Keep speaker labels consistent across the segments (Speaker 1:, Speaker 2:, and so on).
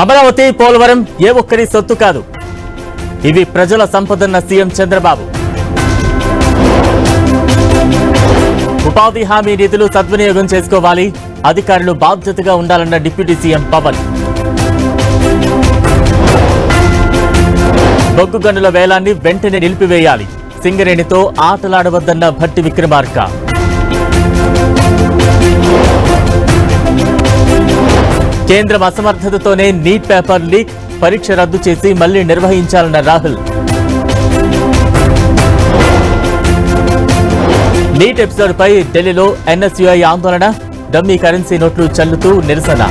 Speaker 1: అమరావతి పోలవరం ఏ ఒక్కరి సొత్తు కాదు. ఇవి ప్రజల సంపదన్న సీఎం చంద్రబాబు. ఉపాధి హామీ నిధులు సద్వినియోగం చేసుకోవాలి, అధికారులు బాధ్యతగా ఉండాలన్న డిప్యూటీ సీఎం పవన్. బొగ్గు గనుల వేలాన్ని వెంటనే నిలిపివేయాలి, సింగరేణితో ఆటలాడవద్దన్న భట్టి విక్రమార్క. కేంద్రం అసమర్థతతోనే నీట్ పేపర్ లీక్, పరీక్ష రద్దు చేసి మళ్లీ నిర్వహించాలన్న రాహుల్. నీట్ ఎపిసోడ్ పై ఢిల్లీలో ఎన్ఎస్యుఐ ఆందోళన, డమ్మీ కరెన్సీ నోట్లు చల్లుతూ నిరసన.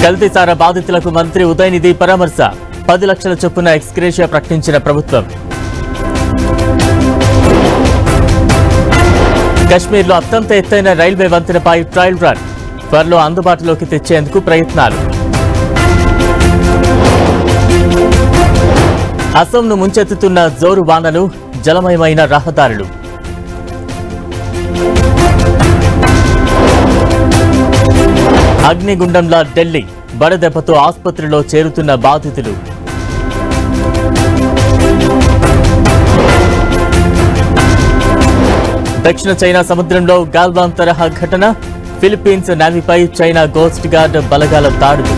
Speaker 1: కల్తీసార బాధితులకు మంత్రి ఉదయనిధి పరామర్శ, 10 లక్షల చొప్పున ఎక్స్గ్రేషియా ప్రకటించిన ప్రభుత్వం. కశ్మీర్లో అత్యంత ఎత్తైన రైల్వే వంతెనపై ట్రయల్ రన్, త్వరలో అందుబాటులోకి తెచ్చేందుకు ప్రయత్నాలు. అసోంను ముంచెత్తుతున్న జోరు వానలు, జలమయమైన రహదారులు. అగ్నిగుండంలా ఢిల్లీ, వడదెబ్బతో ఆసుపత్రిలో చేరుతున్న బాధితులు. దక్షిణ చైనా సముద్రంలో గాల్వాన్ తరహా ఘటన, ఫిలిప్పీన్స్ నేవీపై చైనా కోస్ట్ గార్డ్ బలగాల దాడులు.